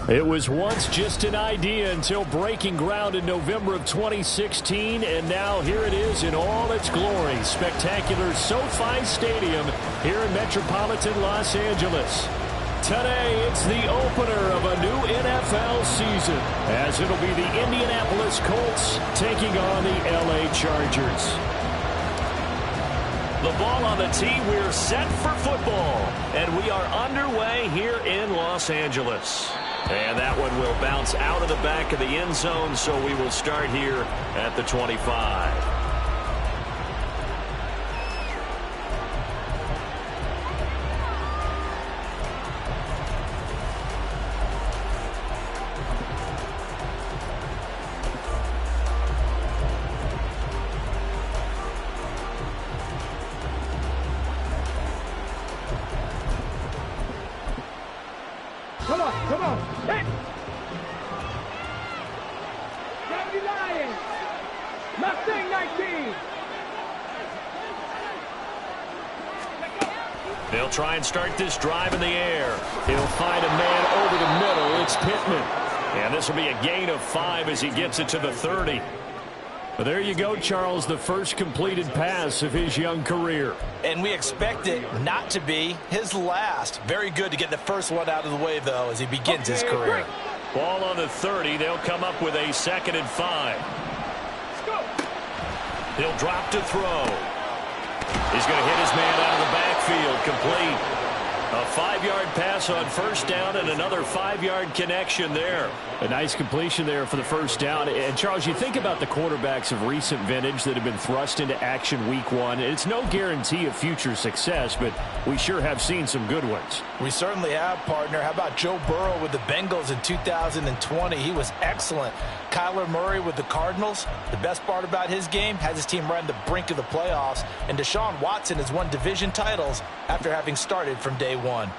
It was once just an idea until breaking ground in November of 2016, and now here it is in all its glory. Spectacular SoFi Stadium here in metropolitan Los Angeles. Today, it's the opener of a new NFL season, as it'll be the Indianapolis Colts taking on the LA Chargers. The ball on the tee, we're set for football, and we are underway here in Los Angeles. And that one will bounce out of the back of the end zone, so we will start here at the 25. Come on, hit! Down Lions! Mustang 19! They'll try and start this drive in the air. He'll find a man over the middle. It's Pittman. And this will be a gain of 5 as he gets it to the 30. Well, there you go, Charles, the first completed pass of his young career. And we expect it not to be his last. Very good to get the first one out of the way, though, as he begins his career. Ball on the 30. They'll come up with a 2nd and 5. He'll drop to throw. He's going to hit his man out of the backfield. Complete. A 5-yard pass on first down and another 5-yard connection there. A nice completion there for the first down. And, Charles, you think about the quarterbacks of recent vintage that have been thrust into action week 1. It's no guarantee of future success, but we sure have seen some good ones. We certainly have, partner. How about Joe Burrow with the Bengals in 2020? He was excellent. Kyler Murray with the Cardinals. The best part about his game, has his team right on the brink of the playoffs. And Deshaun Watson has won division titles after having started from day one.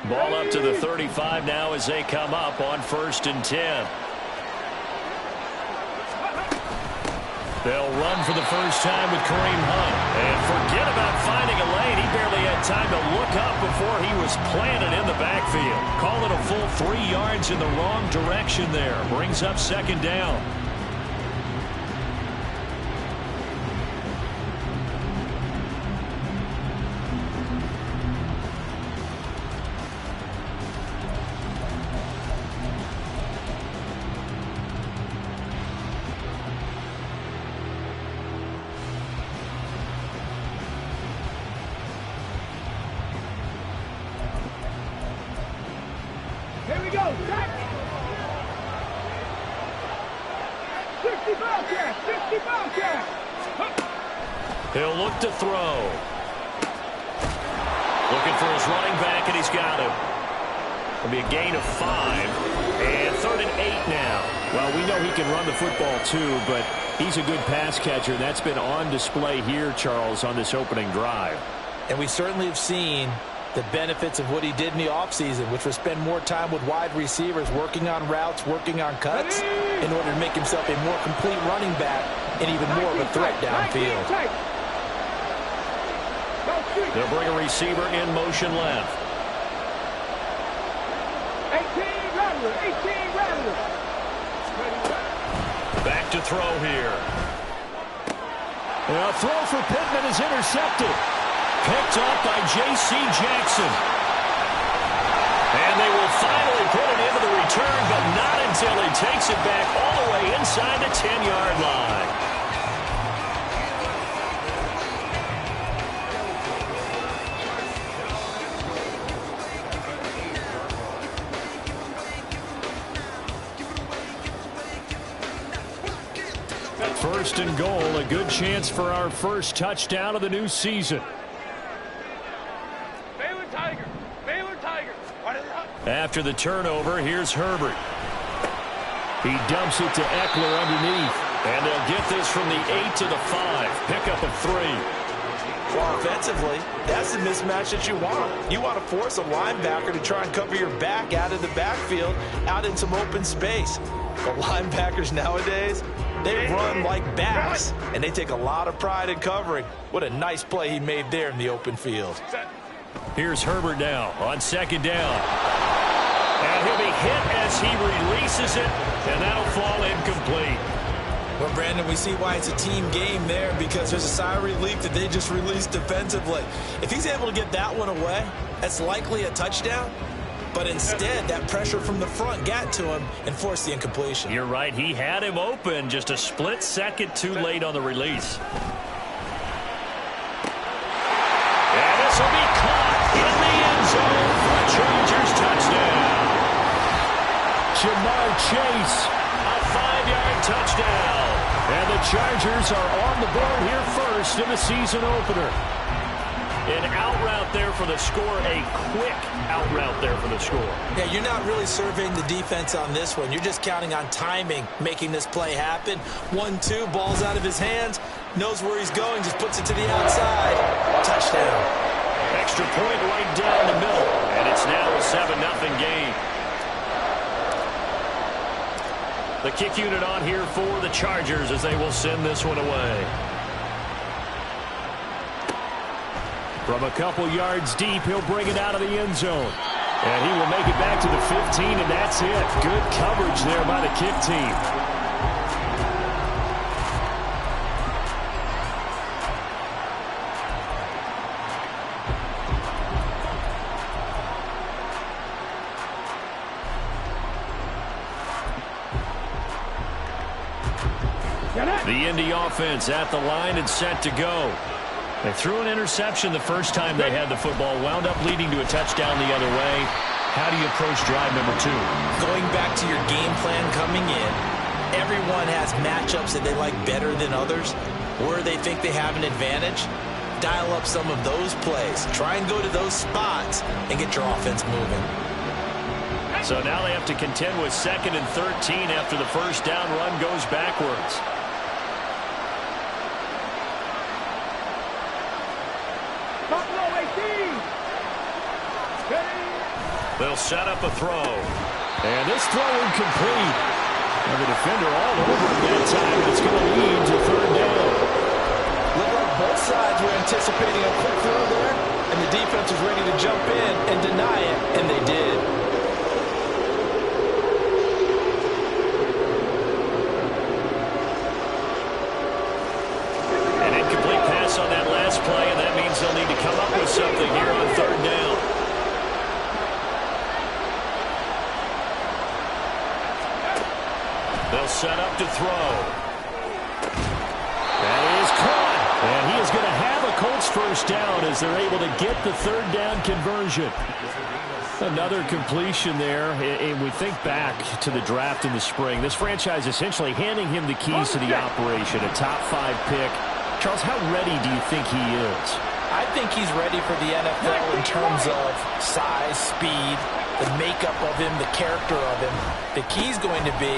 Ball up to the 35 now as they come up on 1st and 10. They'll run for the first time with Kareem Hunt. And forget about finding a lane. He barely had time to look up before he was planted in the backfield. Call it a full 3 yards in the wrong direction there. Brings up 2nd down. Here we go, Jack! 60 Bobcat! 60 Bobcat! He'll look to throw. Looking for his running back, and he's got him. It'll be a gain of 5. And 3rd and 8 now. Well, we know he can run the football too, but he's a good pass catcher. That's been on display here, Charles, on this opening drive. And we certainly have seen the benefits of what he did in the offseason, which was spend more time with wide receivers, working on routes, working on cuts, in order to make himself a more complete running back and even more of a threat downfield. They'll bring a receiver in motion left. 18 Rattler. Back to throw here. A throw for Pittman is intercepted. Picked up by J.C. Jackson. And they will finally put it into the return, but not until he takes it back all the way inside the 10-yard line. First and goal, a good chance for our first touchdown of the new season. After the turnover, here's Herbert. He dumps it to Eckler underneath. And they'll get this from the 8 to the 5. Pickup of 3. Well, offensively, that's the mismatch that you want. You want to force a linebacker to try and cover your back out of the backfield, out in some open space. The linebackers nowadays, they run like backs, and they take a lot of pride in covering. What a nice play he made there in the open field. Here's Herbert now on second down. And he'll be hit as he releases it, and that'll fall incomplete. Well, Brandon, we see why it's a team game there, because there's a sigh of relief that they just released defensively. If he's able to get that one away, that's likely a touchdown. But instead, that pressure from the front got to him and forced the incompletion. You're right. He had him open just a split second too late on the release. And this will be caught in the end zone for a Chargers touchdown. Jamar Chase, a 5-yard touchdown. And the Chargers are on the board here first in the season opener. An out route there for the score, a quick out route there for the score. Yeah, you're not really surveying the defense on this one. You're just counting on timing, making this play happen. 1-2, ball's out of his hands, knows where he's going, just puts it to the outside. Touchdown. Extra point right down the middle, and it's now a 7-0 game. The kick unit on here for the Chargers as they will send this one away. From a couple yards deep, he'll bring it out of the end zone. And he will make it back to the 15, and that's it. Good coverage there by the kick team. The Indy offense at the line and set to go. They threw an interception the first time they had the football, wound up leading to a touchdown the other way. How do you approach drive number 2? Going back to your game plan coming in, everyone has matchups that they like better than others, where they think they have an advantage. Dial up some of those plays. Try and go to those spots and get your offense moving. So now they have to contend with 2nd and 13 after the first down run goes backwards. They'll set up a throw. And this throw incomplete. And the defender all over it that time. It's going to lead to 3rd down. Looked like both sides were anticipating a quick throw there, and the defense was ready to jump in and deny it, and they did. An incomplete pass on that last play, and that means they'll need to come up with something here on 3rd down. They'll set up to throw. That is caught. And he is going to have a Colts first down as they're able to get the 3rd down conversion. Another completion there. And we think back to the draft in the spring. This franchise essentially handing him the keys to the operation, a top 5 pick. Charles, how ready do you think he is? I think he's ready for the NFL in terms of size, speed, the makeup of him, the character of him. The key's going to be,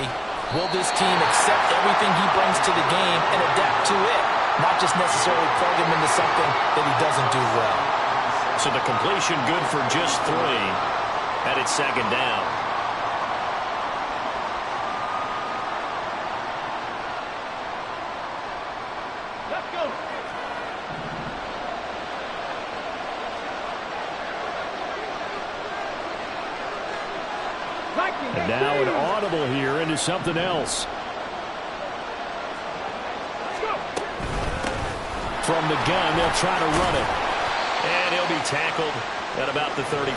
will this team accept everything he brings to the game and adapt to it, not just necessarily plug him into something that he doesn't do well? So the completion good for just 3, and it's 2nd down. Let's go. And now an audible here into something else. From the gun, they'll try to run it. And he'll be tackled at about the 35.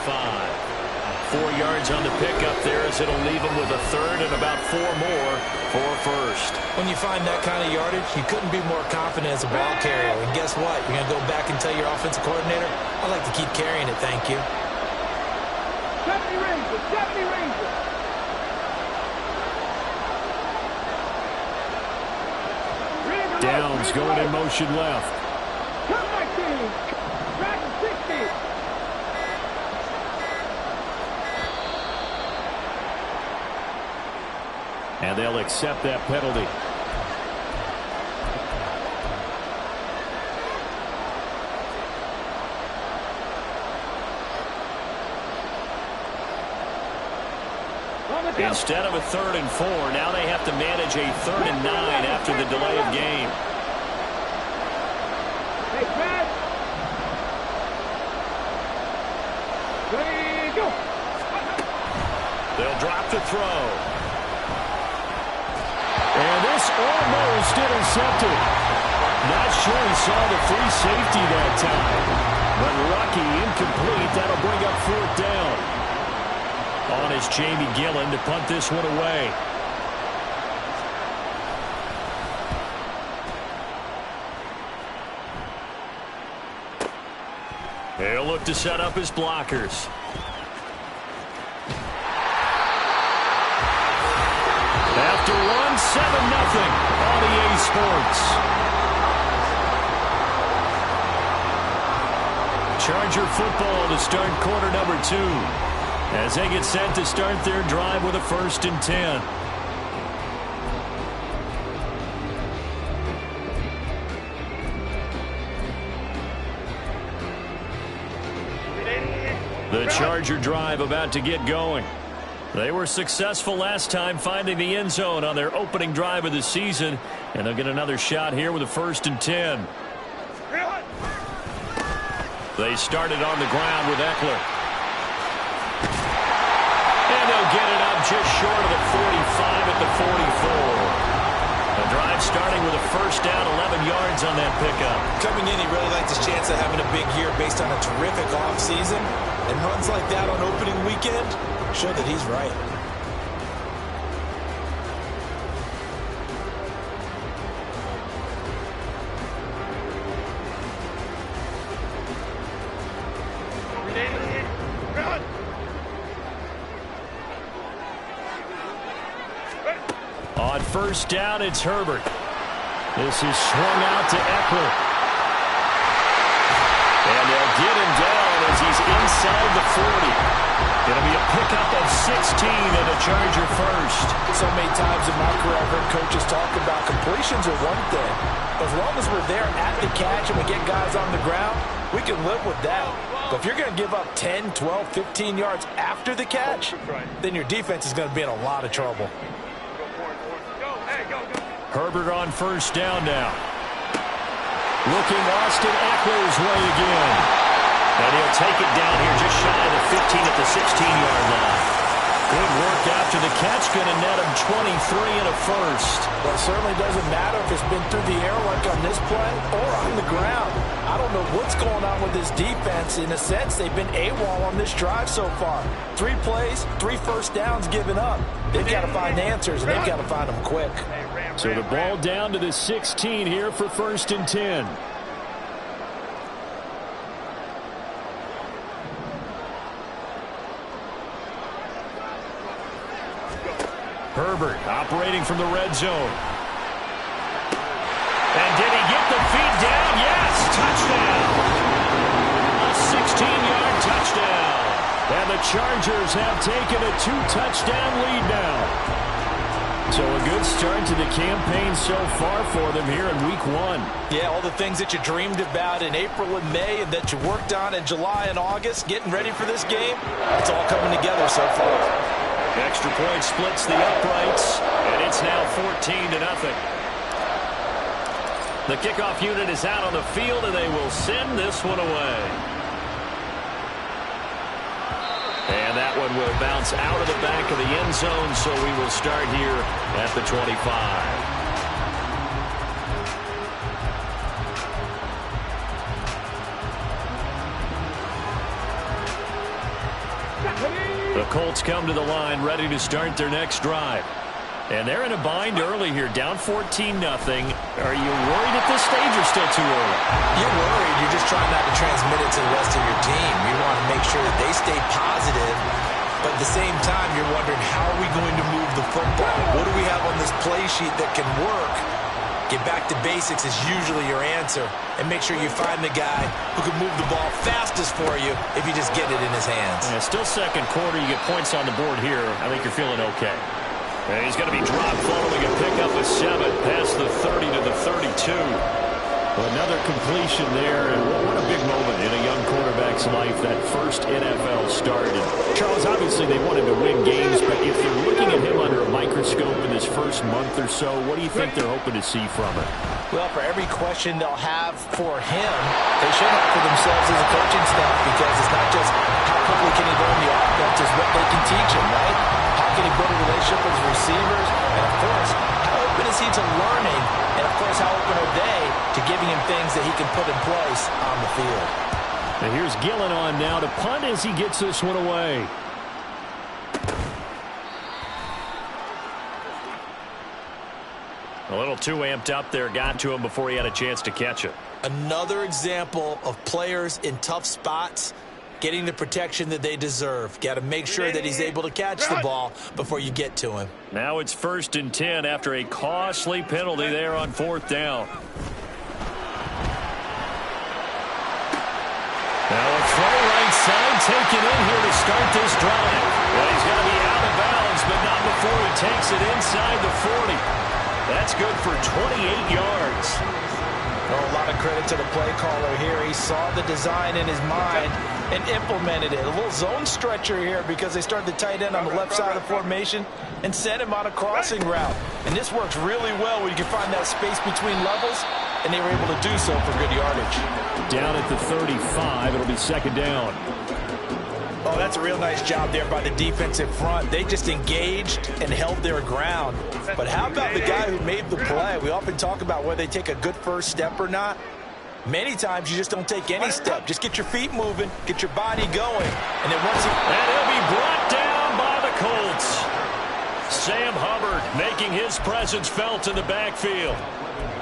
4 yards on the pickup there as it'll leave him with a 3rd and about 4 more for a first. When you find that kind of yardage, you couldn't be more confident as a ball carrier. And guess what? You're going to go back and tell your offensive coordinator, I'd like to keep carrying it, thank you. 70 Rangers, 70 Rangers. Downs going in motion left. Come back, team. Dragon 60. And they'll accept that penalty. On the Instead of a 3rd and 4, now they have to manage a 3rd and 9 after the delay of game. Hey, Pat. Ready, go. They'll drop the throw. And this almost intercepted. Not sure he saw the free safety that time. But lucky, incomplete. That'll bring up 4th down. On is Jamie Gillen to punt this one away. He'll look to set up his blockers. After one, 7-0 on EA Sports. Charger football to start quarter number 2. As they get set to start their drive with a 1st and 10. The Charger drive about to get going. They were successful last time finding the end zone on their opening drive of the season, and they'll get another shot here with a 1st and 10. They started on the ground with Eckler. And they'll get it up just short of the 45 at the 44. The drive starting with a 1st down, 11 yards on that pickup. Coming in, he really likes his chance of having a big year based on a terrific offseason. And runs like that on opening weekend show that he's right. On 1st down, it's Herbert. This is swung out to Eckler. And they'll get him down as he's inside the 40. It'll be a pickup of 16 and a Charger 1st. So many times in my career I've heard coaches talk about completions are one thing. As long as we're there at the catch and we get guys on the ground, we can live with that. But if you're going to give up 10, 12, 15 yards after the catch, then your defense is going to be in a lot of trouble. Herbert on 1st down now. Looking Austin Eckler's way again. And he'll take it down here just shy of the 15 at the 16-yard line. Good work after the catch. Going to net him 23 and a 1st. Well, it certainly doesn't matter if it's been through the air like on this play or on the ground. I don't know what's going on with this defense. In a sense, they've been AWOL on this drive so far. 3 plays, 3 1st downs given up. They've got to find answers, and they've got to find them quick. So the ball down to the 16 here for 1st and 10. Herbert operating from the red zone. And did he get the feet down? Yes, touchdown. A 16-yard touchdown. And the Chargers have taken a 2-touchdown lead now. So a good start to the campaign so far for them here in week 1. Yeah, all the things that you dreamed about in April and May and that you worked on in July and August, getting ready for this game, it's all coming together so far. Extra point splits the uprights, and it's now 14-0. The kickoff unit is out on the field, and they will send this one away. And that one will bounce out of the back of the end zone, so we will start here at the 25. The Colts come to the line ready to start their next drive. And they're in a bind early here, down 14-0. Are you worried at this stage or still too early? You're worried. You're just trying not to transmit it to the rest of your team. You want to make sure that they stay positive. But at the same time, you're wondering, how are we going to move the football? What do we have on this play sheet that can work? Get back to basics is usually your answer. And make sure you find the guy who can move the ball fastest for you if you just get it in his hands. Yeah, still second quarter. You get points on the board here. I think you're feeling okay. And he's going to be dropped following a pickup of 7 past the 30 to the 32. Well, another completion there, and what a big moment in a young quarterback's life, that first NFL start. And Charles, obviously they wanted to win games, but if they're looking at him under a microscope in his first month or so, what do you think they're hoping to see from him? Well, for every question they'll have for him, they should have for themselves as a coaching staff, because it's not just how quickly can he learn the offense, it's what they can teach him, right? How can he build a relationship with his receivers? And, of course, how open is he to learning? And, of course, how open are they to giving him things that he can put in place on the field? And here's Gillen on now to punt as he gets this one away. A little too amped up there, got to him before he had a chance to catch it. Another example of players in tough spots getting the protection that they deserve. Got to make sure that he's able to catch the ball before you get to him. Now it's 1st and 10 after a costly penalty there on 4th down. Now a throw right side taken in here to start this drive. Well, he's going to be out of bounds, but not before he takes it inside the 40. That's good for 28 yards. Well, a lot of credit to the play caller here. He saw the design in his mind and implemented it. A little zone stretcher here because they started the tight end on the left side of the formation and sent him on a crossing route. And this works really well where you can find that space between levels, and they were able to do so for good yardage. Down at the 35, it'll be 2nd down. Oh, that's a real nice job there by the defensive front. They just engaged and held their ground. But how about the guy who made the play? We often talk about whether they take a good first step or not. Many times you just don't take any step. Just get your feet moving, get your body going, and then once and he'll be brought down by the Colts. Sam Hubbard making his presence felt in the backfield.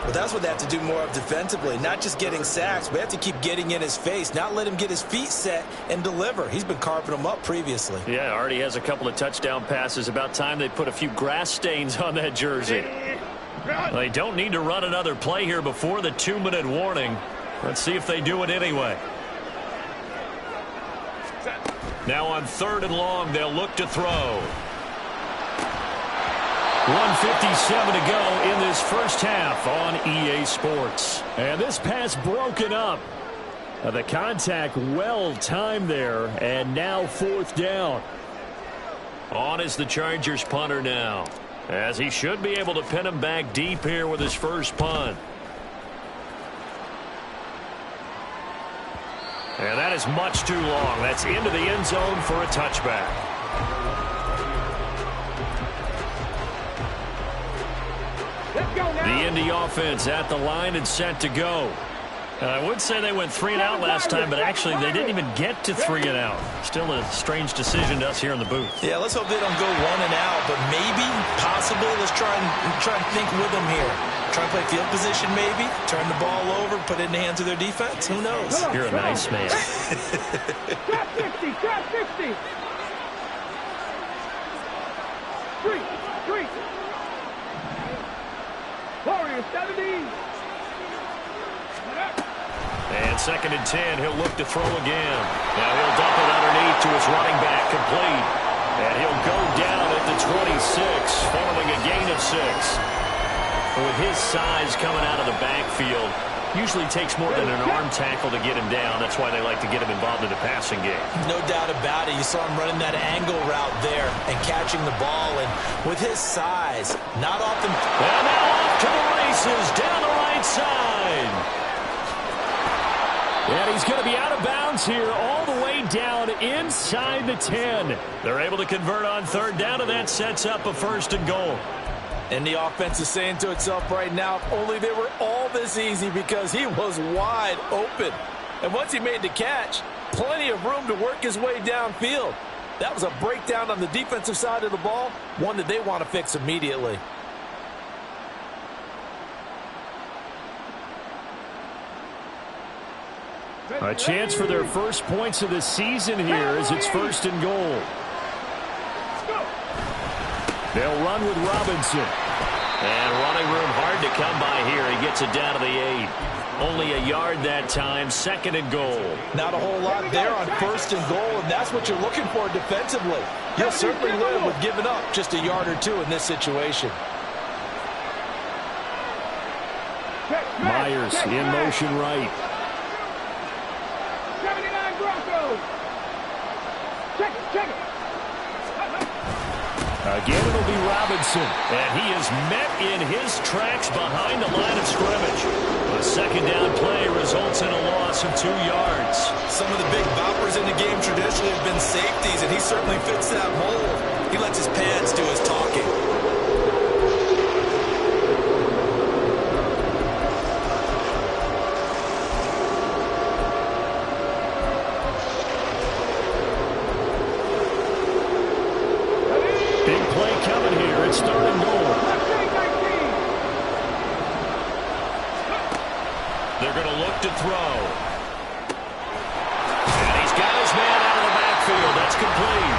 Well, that's what they have to do more of defensively, not just getting sacks, but they have to keep getting in his face, not let him get his feet set and deliver. He's been carving them up previously. Yeah, already has a couple of touchdown passes. About time they put a few grass stains on that jersey. They don't need to run another play here before the 2-minute warning. Let's see if they do it anyway. Now on 3rd and long, they'll look to throw. 1:57 to go in this first half on EA Sports. And this pass broken up. The contact well timed there, and now 4th down. On is the Chargers punter now, as he should be able to pin him back deep here with his first punt. And that is much too long. That's into the end zone for a touchback. The Indy offense at the line and set to go. I would say they went 3 and out last time, but actually they didn't even get to 3 and out. Still a strange decision to us here in the booth. Yeah, let's hope they don't go 1 and out, but maybe, possibly, let's try and think with them here. Try and play field position maybe, turn the ball over, put it in the hands of their defense. Who knows? You're a nice man. Trap 50, trap 50. 3. Warriors 70. And 2nd and 10, he'll look to throw again. Now he'll dump it underneath to his running back, complete. And he'll go down at the 26, following a gain of 6. With his size coming out of the backfield, usually takes more than an arm tackle to get him down. That's why they like to get him involved in the passing game. No doubt about it. You saw him running that angle route there and catching the ball. And with his size, not often. And now off to the races down the right side. And he's going to be out of bounds here all the way down inside the 10. They're able to convert on 3rd down, and that sets up a 1st and goal. And the offense is saying to itself right now, if only they were all this easy, because he was wide open. And once he made the catch, plenty of room to work his way downfield. That was a breakdown on the defensive side of the ball, one that they want to fix immediately. A chance for their first points of the season here as it's 1st and goal. They'll run with Robinson. And running room hard to come by here. He gets it down to the 8. Only a yard that time. 2nd and goal. Not a whole lot there on 1st and goal, and that's what you're looking for defensively. You'll certainly live with giving up just a yard or two in this situation. Myers in motion right. 79 Broncos. Check it. Again, it'll be Robinson, and he is met in his tracks behind the line of scrimmage. A second down play results in a loss of 2 yards. Some of the big boppers in the game traditionally have been safeties, and he certainly fits that mold. He lets his pads do his talking. Big play coming here. It's 3rd and goal. They're going to look to throw. And he's got his man out of the backfield. That's complete.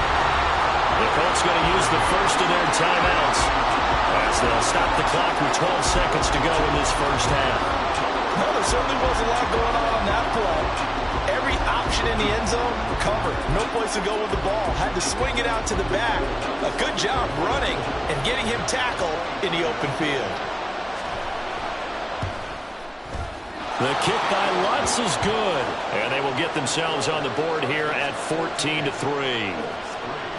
The Colts going to use the first of their timeouts as they'll stop the clock with 12 seconds to go in this first half. No, there certainly was a lot going on that play. Every option in the end zone covered. No place to go with the ball. Had to swing it out to the back. A good job running and getting him tackled in the open field. The kick by Lutz is good. And they will get themselves on the board here at 14-3.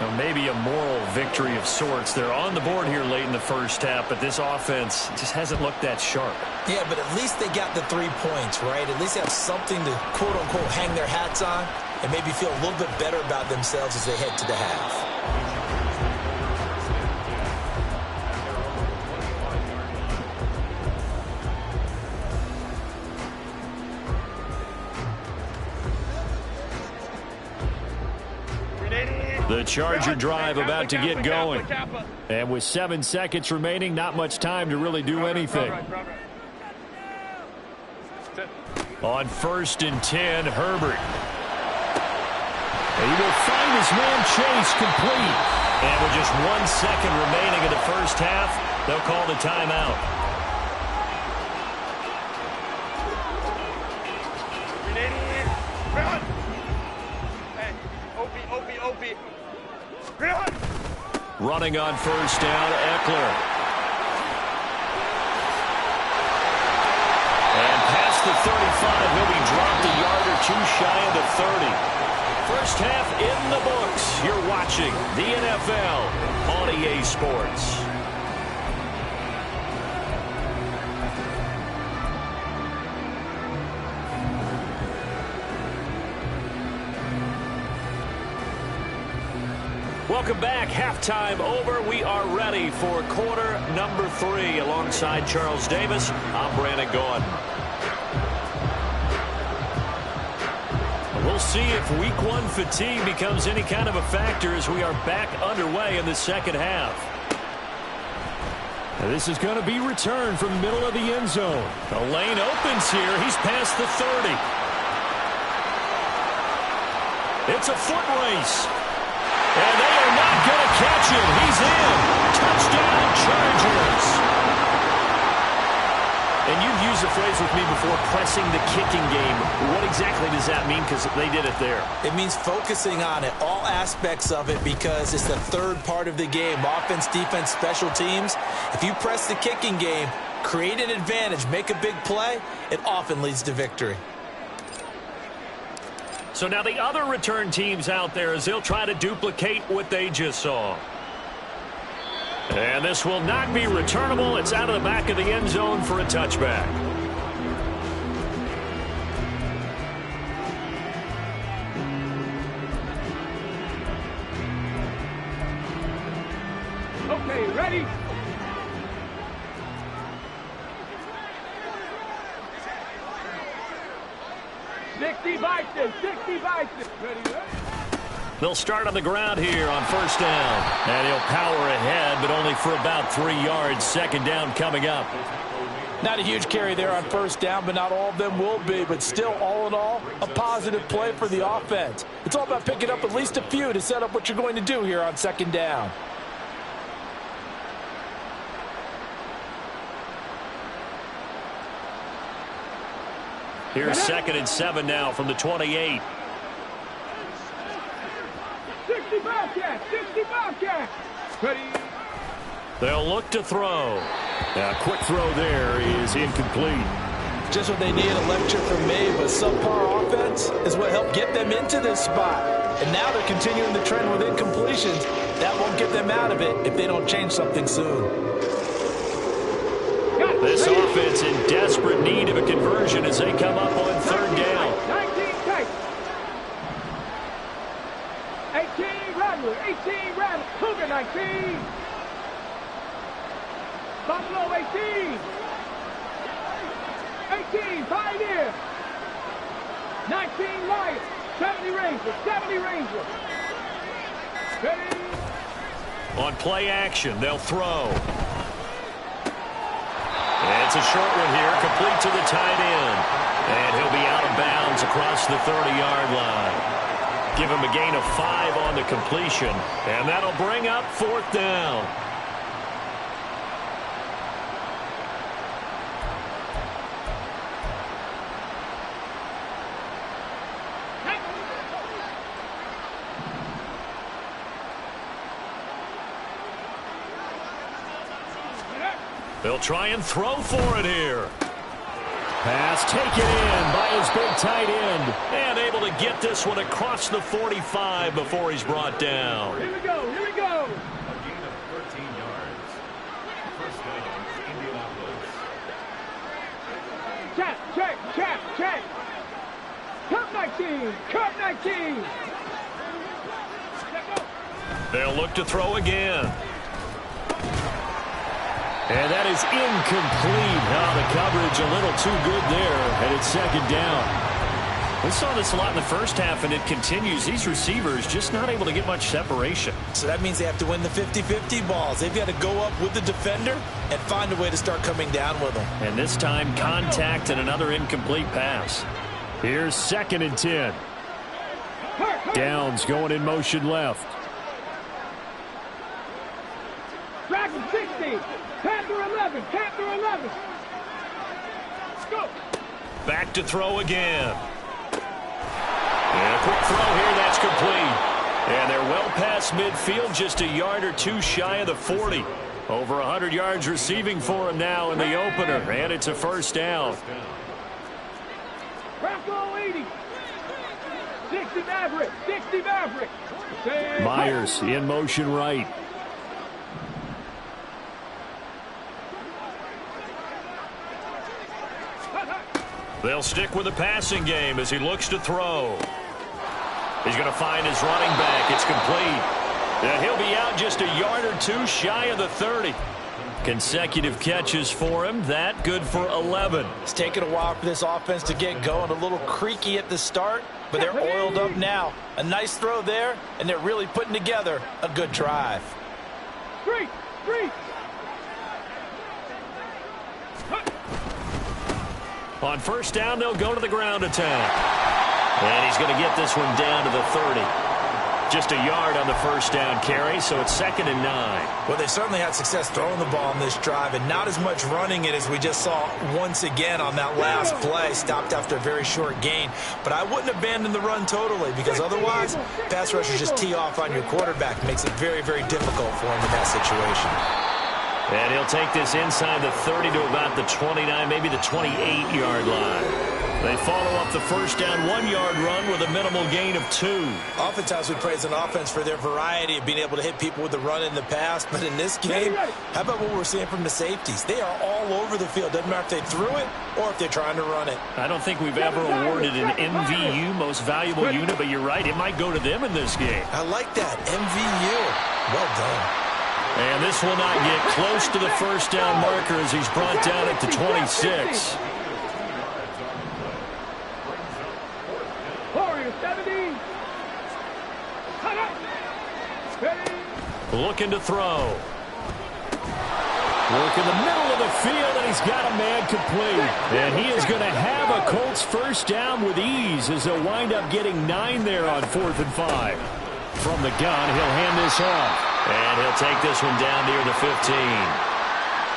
Now, maybe a moral victory of sorts. They're on the board here late in the first half, but this offense just hasn't looked that sharp. Yeah, but at least they got the 3 points, right? At least they have something to, quote-unquote, hang their hats on and maybe feel a little bit better about themselves as they head to the half. The Charger drive about to get going. And with 7 seconds remaining, not much time to really do anything. On 1st and 10, Herbert. He will find his man Chase complete. And with just 1 second remaining in the first half, they'll call the timeout. Running on 1st down, Eckler. And past the 35, he'll be dropped a yard or 2 shy of the 30. First half in the books. You're watching the NFL on EA Sports. Welcome back. Halftime over. We are ready for quarter number 3. Alongside Charles Davis, I'm Brandon Gaudin. We'll see if week 1 fatigue becomes any kind of a factor as we are back underway in the second half. This is going to be returned from the middle of the end zone. The lane opens here. He's past the 30. It's a foot race. And they are not going to catch him. He's in. Touchdown, Chargers. And you've used the phrase with me before, pressing the kicking game. What exactly does that mean? Because they did it there. It means focusing on it, all aspects of it, because it's the 3rd part of the game. Offense, defense, special teams. If you press the kicking game, create an advantage, make a big play, it often leads to victory. So now the other return teams out there as they'll try to duplicate what they just saw. And this will not be returnable. It's out of the back of the end zone for a touchback. Okay, ready? Sixty Bison. Ready? They'll start on the ground here on 1st down. And he'll power ahead, but only for about 3 yards. 2nd down coming up. Not a huge carry there on 1st down, but not all of them will be. But still, all in all, a positive play for the offense. It's all about picking up at least a few to set up what you're going to do here on 2nd down. Here's 2nd and 7 now from the 28. 60 Bobcat. Ready? They'll look to throw. Quick throw there is incomplete. Just what they need, a lecture from me, but subpar offense is what helped get them into this spot. And now they're continuing the trend with incompletions. That won't get them out of it if they don't change something soon. This offense in desperate need of a conversion as they come up on third down. 19 tight. 18 Rattler. 18 Rattler. Cougar 19. Buffalo 18. 18 Pioneer. 19 Lions. 70 Rangers. 70 Rangers. Ready. On play action, they'll throw. And it's a short one here, complete to the tight end. And he'll be out of bounds across the 30-yard line. Give him a gain of 5 on the completion, and that'll bring up fourth down. They'll try and throw for it here. Pass taken in by his big tight end. And able to get this one across the 45 before he's brought down. Here we go. Here we go. A gain of 13 yards. First down, Indianapolis. Check. Cut 19. Cut 19. They'll look to throw again. And that is incomplete. The coverage a little too good there, and it's second down. We saw this a lot in the first half, and it continues. These receivers just not able to get much separation. So that means they have to win the 50-50 balls. They've got to go up with the defender and find a way to start coming down with them. And this time, contact and another incomplete pass. Here's 2nd and 10. Downs going in motion left. Dragon 60. Panther 11. Panther 11. Let's go. Back to throw again. And a quick throw here, that's complete. And they're well past midfield, just a yard or two shy of the 40. Over 100 yards receiving for him now in the opener, and it's a first down. Bronco 80. 60 Maverick. 60 Maverick. Myers in motion right. They'll stick with the passing game as he looks to throw. He's going to find his running back. It's complete. And he'll be out just a yard or two shy of the 30. Consecutive catches for him. That good for 11. It's taken a while for this offense to get going. A little creaky at the start, but they're oiled up now. A nice throw there, and they're really putting together a good drive. Three. On first down, they'll go to the ground attack. And he's going to get this one down to the 30. Just a yard on the first down carry, so it's 2nd and 9. Well, they certainly had success throwing the ball on this drive, and not as much running it as we just saw once again on that last play. Stopped after a very short gain. But I wouldn't abandon the run totally, because otherwise, pass rushers just tee off on your quarterback. It makes it very, very difficult for him in that situation. And he'll take this inside the 30 to about the 29, maybe the 28-yard line. They follow up the first down 1-yard run with a minimal gain of 2. Oftentimes we praise an offense for their variety of being able to hit people with the run in the pass. But in this game, how about what we're seeing from the safeties? They are all over the field. Doesn't matter if they threw it or if they're trying to run it. I don't think we've ever awarded an MVU, most valuable unit, but you're right, it might go to them in this game. I like that. MVU. Well done. And this will not get close to the first down marker as he's brought down at the 26. Warriors 70. Looking to throw. Work in the middle of the field, and he's got a man complete. And he is going to have a Colts first down with ease as they'll wind up getting 9 there on 4th and 5. From the gun, he'll hand this off. And he'll take this one down near the 15.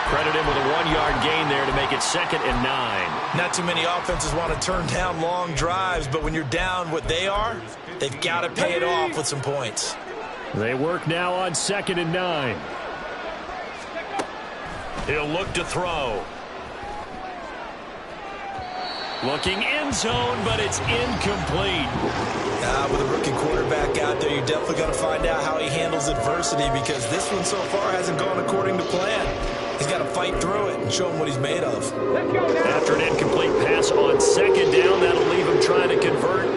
Credit him with a 1-yard gain there to make it 2nd and 9. Not too many offenses want to turn down long drives, but when you're down what they are, they've got to pay it off with some points. They work now on 2nd and 9. He'll look to throw. Looking end zone, but it's incomplete. With a rookie quarterback out there, you're definitely going to find out how he handles adversity, because this one so far hasn't gone according to plan. He's got to fight through it and show him what he's made of. After an incomplete pass on second down, that'll leave him trying to convert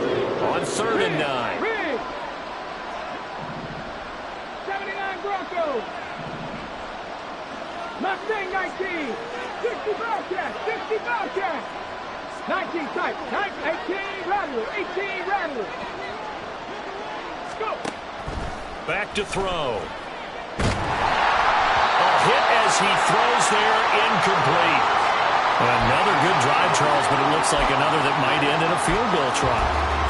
on 3rd and 9. 79 Broncos. Mustang 19. 60 Bobcat. 60 Bobcat. 19 tight. 18 Rattler. 18 Rattler. Go. Back to throw. A hit as he throws there, incomplete. Another good drive, Charles, but it looks like another that might end in a field goal try.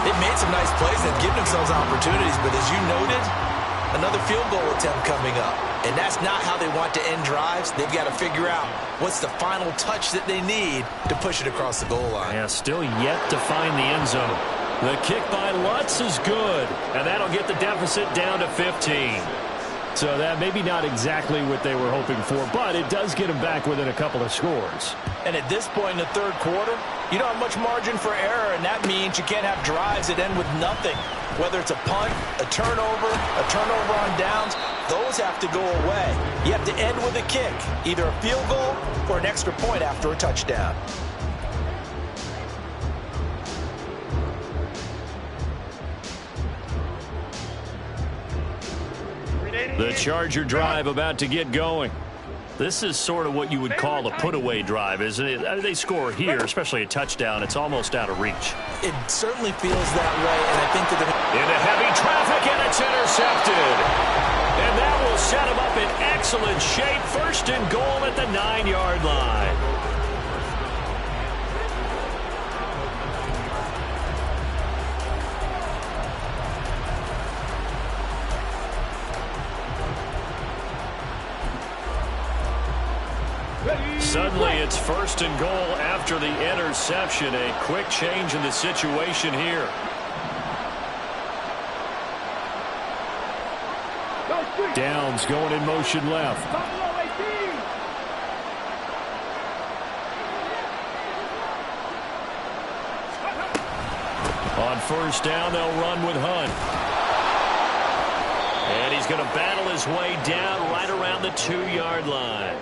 They've made some nice plays. They've given themselves opportunities, but as you noted, another field goal attempt coming up. And that's not how they want to end drives. They've got to figure out what's the final touch that they need to push it across the goal line. Yeah, still yet to find the end zone. The kick by Lutz is good, and that'll get the deficit down to 15. So that maybe not exactly what they were hoping for, but it does get them back within a couple of scores. And at this point in the third quarter, you don't have much margin for error, and that means you can't have drives that end with nothing. Whether it's a punt, a turnover on downs, those have to go away. You have to end with a kick, either a field goal or an extra point after a touchdown. The Charger drive about to get going. This is sort of what you would call a put-away drive, isn't it? I mean, they score here, especially a touchdown. It's almost out of reach. It certainly feels that way, and I think that into heavy traffic, and it's intercepted. And that will set him up in excellent shape. 1st and goal at the 9-yard line. Suddenly, it's 1st and goal after the interception. A quick change in the situation here. Downs going in motion left. On 1st down, they'll run with Hunt. And he's going to battle his way down right around the 2-yard line.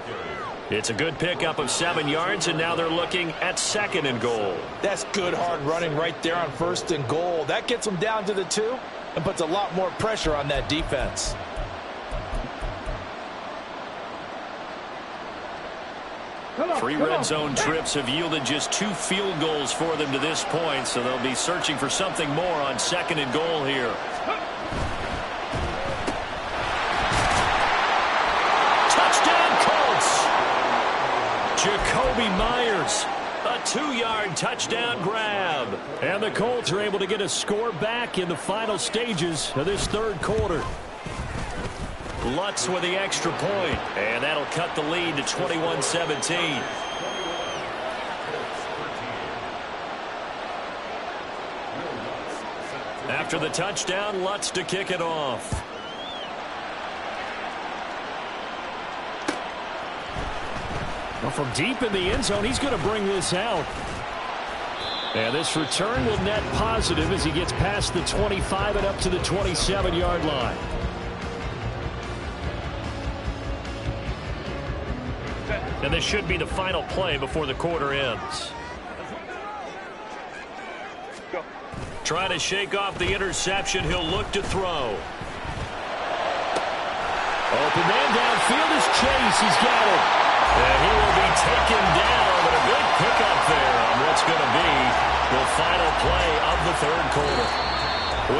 It's a good pickup of 7 yards, and now they're looking at 2nd and goal. That's good hard running right there on 1st and goal. That gets them down to the 2 and puts a lot more pressure on that defense. Three red zone trips have yielded just 2 field goals for them to this point, so they'll be searching for something more on 2nd and goal here. Jacoby Myers, a 2-yard touchdown grab. And the Colts are able to get a score back in the final stages of this 3rd quarter. Lutz with the extra point, and that'll cut the lead to 21-17. After the touchdown, Lutz to kick it off. Well, from deep in the end zone, he's going to bring this out. And this return will net positive as he gets past the 25 and up to the 27-yard line. And this should be the final play before the quarter ends. Trying to shake off the interception. He'll look to throw. Open man downfield is Chase. He's got it. And he will be taken down, but a good pickup there on what's going to be the final play of the 3rd quarter.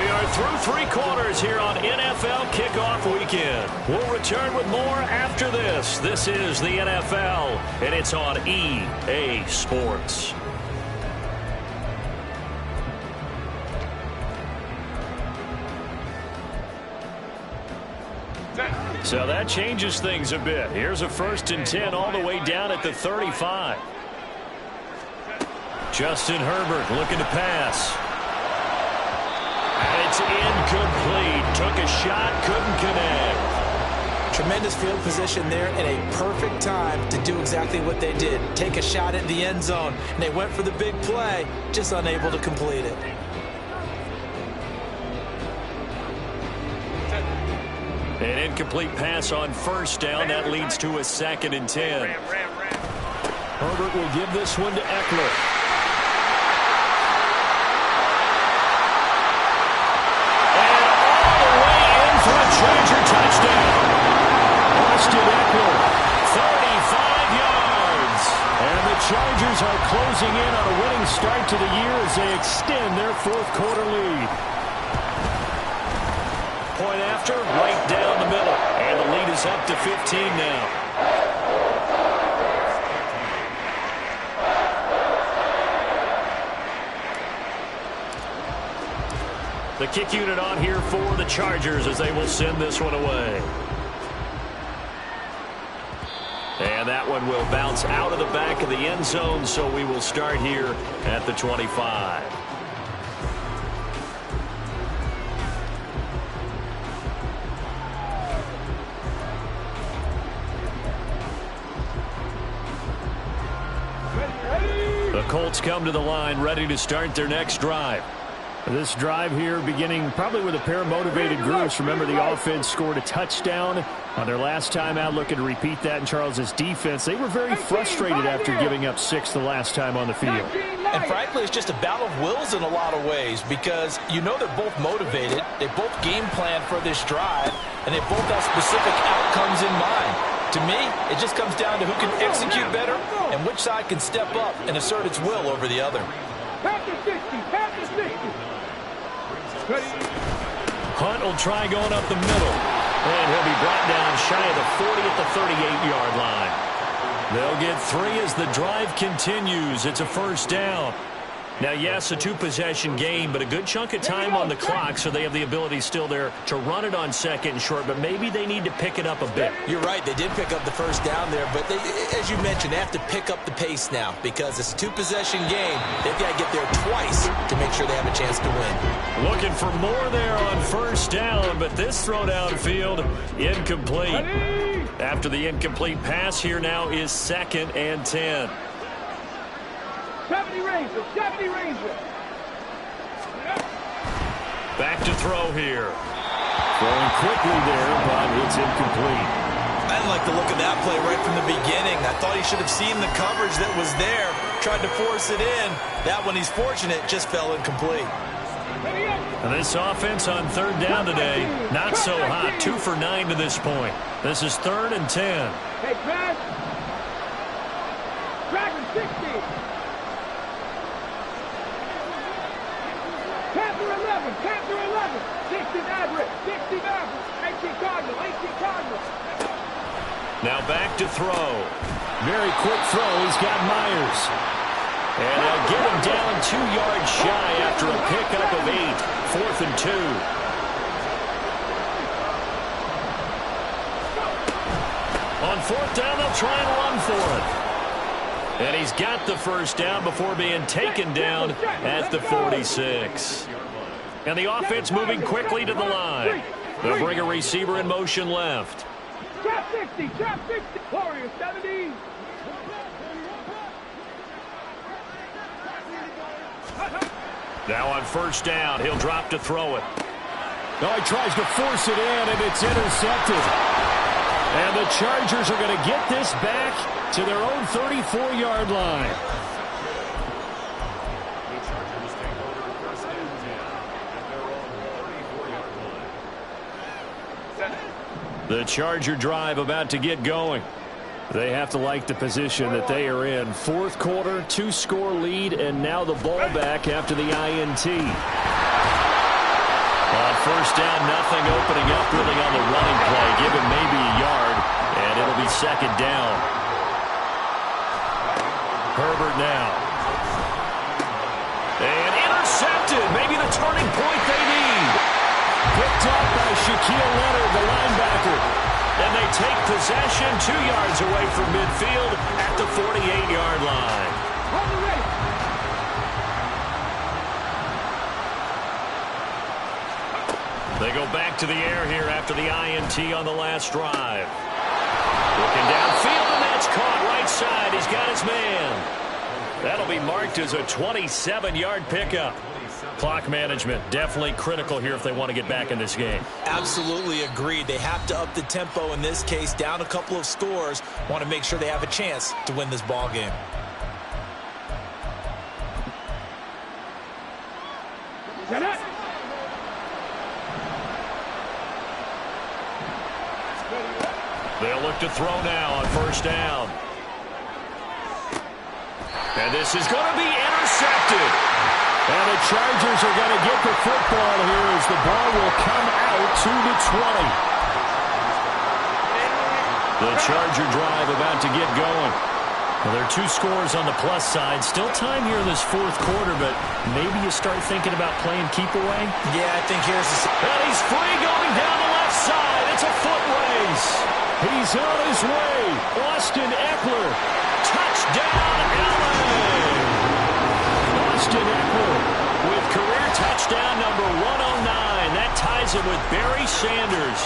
We are through 3 quarters here on NFL Kickoff Weekend. We'll return with more after this. This is the NFL, and it's on EA Sports. So that changes things a bit. Here's a 1st and 10 all the way down at the 35. Justin Herbert looking to pass. And it's incomplete. Took a shot, couldn't connect. Tremendous field position there and a perfect time to do exactly what they did. Take a shot at the end zone, and they went for the big play, just unable to complete it. An incomplete pass on first down. That leads to a 2nd and 10. Herbert will give this one to Eckler. And all the way in for a Charger touchdown. Austin Eckler, 35 yards. And the Chargers are closing in on a winning start to the year as they extend their 4th quarter lead. Point after, right down the middle. And the lead is up to 15 now. The kick unit on here for the Chargers as they will send this one away. And that one will bounce out of the back of the end zone, so we will start here at the 25. The Colts come to the line ready to start their next drive. This drive here beginning probably with a pair of motivated groups. Remember, the offense scored a touchdown on their last time out, looking to repeat that in Charles's defense. They were very frustrated after giving up 6 the last time on the field. And frankly, it's just a battle of wills in a lot of ways because you know they're both motivated. They both game plan for this drive, and they both have specific outcomes in mind. To me, it just comes down to who can execute better and which side can step up and assert its will over the other. Hunt will try going up the middle. And he'll be brought down shy of the 40 at the 38-yard line. They'll get 3 as the drive continues. It's a 1st down. Now, yes, a 2-possession game, but a good chunk of time on the clock, so they have the ability still there to run it on 2nd and short, but maybe they need to pick it up a bit. You're right. They did pick up the 1st down there, but they, as you mentioned, they have to pick up the pace now because it's a 2-possession game. They've got to get there twice to make sure they have a chance to win. Looking for more there on 1st down, but this throw downfield incomplete. After the incomplete pass, here now is 2nd and 10. 70 Rangers, 70 Rangers. Back to throw here. Throwing quickly there, but it's incomplete. I didn't like the look of that play right from the beginning. I thought he should have seen the coverage that was there, tried to force it in. That one, he's fortunate, just fell incomplete. And this offense on 3rd down today, not so hot. 2 for 9 to this point. This is 3rd and 10. Hey, Brad. Dragon 60. Panther 11, Panther 11, 60 Maverick, 60 Maverick, 18 Cardinal, 18 Cardinal. Now back to throw. Very quick throw. He's got Myers. And they'll get him down 2 yards shy after a pickup of 8. 4th and 2. On 4th down, they'll try and run for it. And he's got the 1st down before being taken down at the 46. And the offense moving quickly to the line. They'll bring a receiver in motion left. Trap 60, trap 60. Warriors 70. Now on 1st down, he'll drop to throw it. No, he tries to force it in, and it's intercepted. And the Chargers are going to get this back to their own 34-yard line. The Chargers take over 1st and 10 at their own 34-yard line. The Charger drive about to get going. They have to like the position that they are in. 4th quarter, 2-score lead, and now the ball back after the INT. On 1st down, nothing opening up really on the running play. Give him maybe a yard, and it'll be 2nd down. Herbert now. And intercepted. Maybe the turning point they need. Picked up by Shaquille Leonard, the linebacker. And they take possession 2 yards away from midfield at the 48-yard line. They go back to the air here after the INT on the last drive. Looking downfield, and that's caught right side. He's got his man. That'll be marked as a 27-yard pickup. Clock management definitely critical here if they want to get back in this game. Absolutely agreed. They have to up the tempo in this case, down a couple of scores. Want to make sure they have a chance to win this ball game. They'll look to throw now on first down. And this is going to be intercepted. And the Chargers are going to get the football here as the ball will come out to the 20. The Charger drive about to get going. Well, there are 2 scores on the plus side. Still time here in this fourth quarter, but maybe you start thinking about playing keep away. Yeah, I think here's the... And he's free going down the left side. It's a foot race. He's on his way. Austin Eckler. Touchdown, LA. Austin Eckler with career touchdown number 109. That ties him with Barry Sanders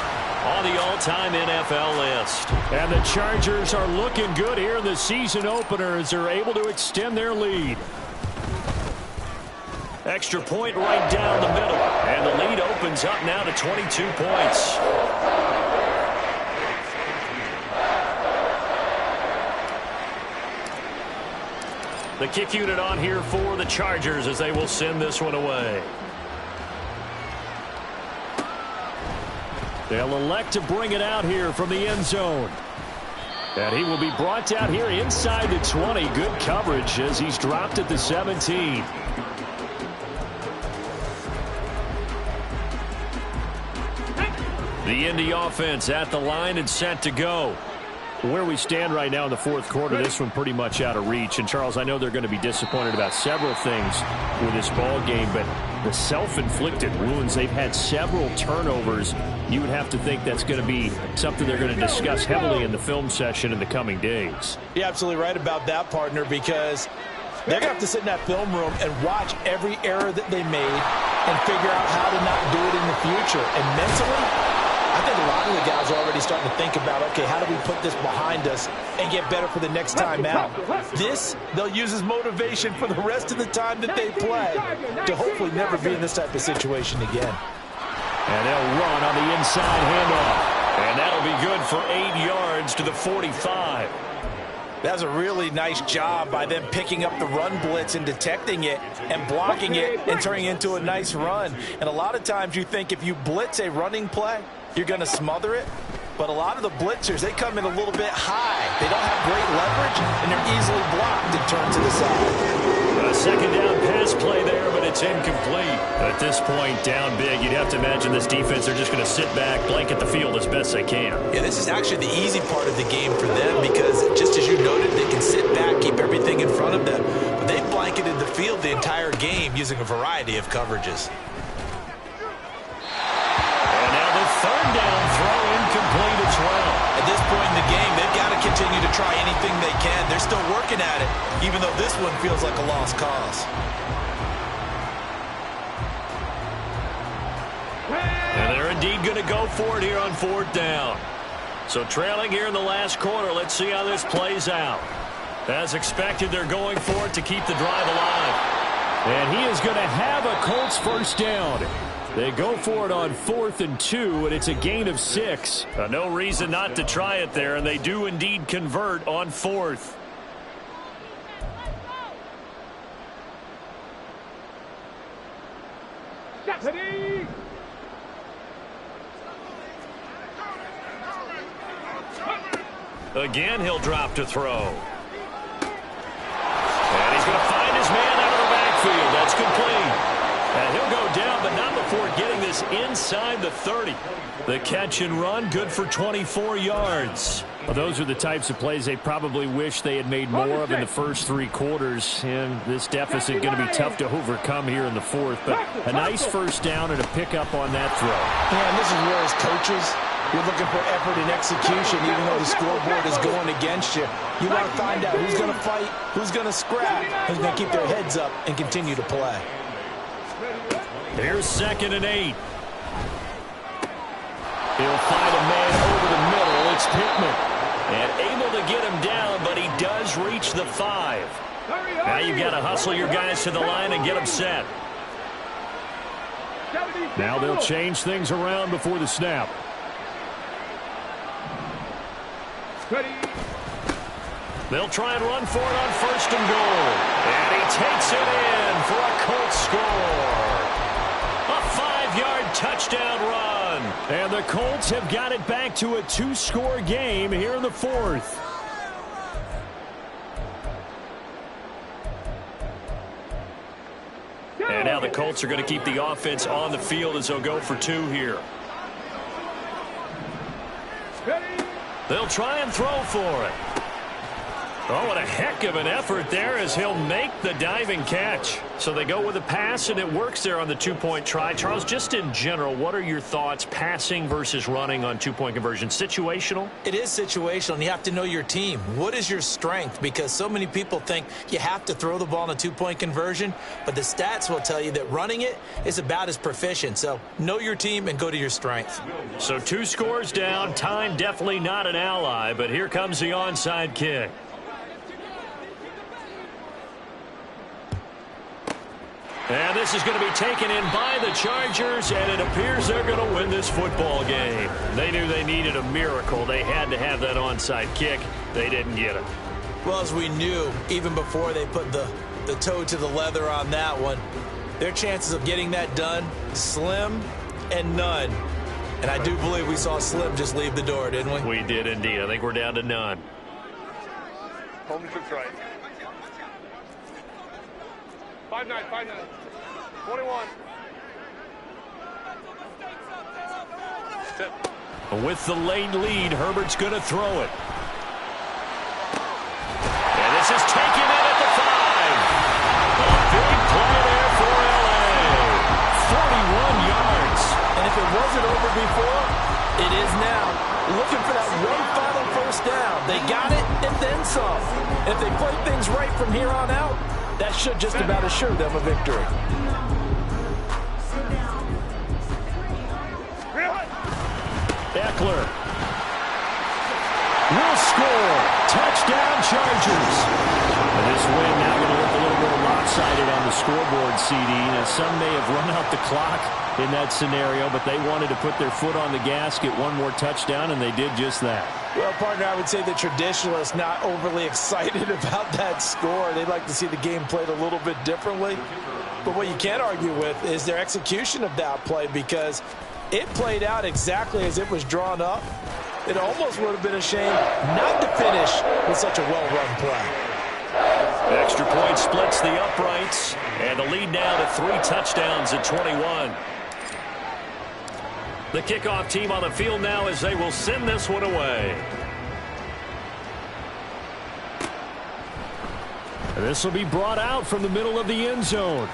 on the all-time NFL list. And the Chargers are looking good here in the season opener as they're able to extend their lead. Extra point right down the middle. And the lead opens up now to 22 points. The kick unit on here for the Chargers as they will send this one away. They'll elect to bring it out here from the end zone. And he will be brought out here inside the 20. Good coverage as he's dropped at the 17. The Indy offense at the line and set to go. Where we stand right now in the fourth quarter, this one pretty much out of reach. And, Charles, I know they're going to be disappointed about several things with this ball game, but the self-inflicted wounds, they've had several turnovers. You would have to think that's going to be something they're going to discuss heavily in the film session in the coming days. You're absolutely right about that, partner, because they're going to have to sit in that film room and watch every error that they made and figure out how to not do it in the future. And mentally, I think a lot of the guys are already starting to think about, okay, how do we put this behind us and get better for the next time out? This, they'll use as motivation for the rest of the time that they play to hopefully never be in this type of situation again. And they'll run on the inside handoff. And that'll be good for 8 yards to the 45. That's a really nice job by them picking up the run blitz and detecting it and blocking it and turning it into a nice run. And a lot of times you think if you blitz a running play, you're going to smother it. But a lot of the blitzers, they come in a little bit high. They don't have great leverage, and they're easily blocked and turned to the side. A second down pass play there, but it's incomplete. At this point, down big, you'd have to imagine this defense, they're just going to sit back, blanket the field as best they can. Yeah, this is actually the easy part of the game for them because, just as you noted, they can sit back, keep everything in front of them. But they've blanketed the field the entire game using a variety of coverages. Third down throw incomplete as well. At this point in the game, they've got to continue to try anything they can. They're still working at it, even though this one feels like a lost cause. And they're indeed going to go for it here on fourth down. So trailing here in the last quarter, let's see how this plays out. As expected, they're going for it to keep the drive alive. And he is going to have a Colts first down. They go for it on 4th and 2, and it's a gain of 6. No reason not to try it there, and they do indeed convert on 4th. Again, he'll drop to throw. And he's going to find his man out of the backfield. That's complete. And he'll go down, but not before getting this inside the 30. The catch and run, good for 24 yards. Well, those are the types of plays they probably wish they had made more of in the first 3 quarters. And this deficit going to be tough to overcome here in the 4th. But a nice first down and a pickup on that throw. Yeah, and this is where as coaches, you're looking for effort and execution, even though the scoreboard is going against you. You want to find out who's going to fight, who's going to scrap, who's going to keep their heads up and continue to play. Here's 2nd and 8. He'll find a man over the middle. It's Pittman. And able to get him down, but he does reach the 5. Now you've got to hustle your guys to the line and get them set. Now they'll change things around before the snap. They'll try and run for it on 1st and goal. And he takes it in for a Colts score. A 5-yard touchdown run. And the Colts have got it back to a 2-score game here in the 4th. And now the Colts are going to keep the offense on the field as they'll go for 2 here. They'll try and throw for it. Oh, what a heck of an effort there as he'll make the diving catch. So they go with a pass, and it works there on the 2-point try. Charles, just in general, what are your thoughts passing versus running on 2-point conversion? Situational? It is situational, and you have to know your team. What is your strength? Because so many people think you have to throw the ball in a 2-point conversion, but the stats will tell you that running it is about as proficient. So know your team and go to your strength. So 2 scores down. Time definitely not an ally, but here comes the onside kick. And this is going to be taken in by the Chargers, and it appears they're going to win this football game. They knew they needed a miracle. They had to have that onside kick. They didn't get it. Well, as we knew, even before they put the toe to the leather on that one, their chances of getting that done, slim and none. And I do believe we saw Slim just leave the door, didn't we? We did indeed. I think we're down to none. Home to right. 5-9, 5-9. 21. With the late lead, Herbert's going to throw it. And this is taken in at the 5. A big play there for L.A. 41 yards. And if it wasn't over before, it is now. Looking for that one final 1st down. They got it and then some. If they play things right from here on out, that should just about assure them a victory. Eckler will score. Touchdown, Chargers. And this win now going to look a little more lopsided on the scoreboard, CD. Now, some may have run out the clock in that scenario, but they wanted to put their foot on the gas, get one more touchdown, and they did just that. Well, partner, I would say the traditionalists not overly excited about that score. They'd like to see the game played a little bit differently. But what you can't argue with is their execution of that play, because it played out exactly as it was drawn up. It almost would have been a shame not to finish with such a well-run play. Extra point splits the uprights, and the lead now to 3 touchdowns at 21. The kickoff team on the field now as they will send this one away. And this will be brought out from the middle of the end zone.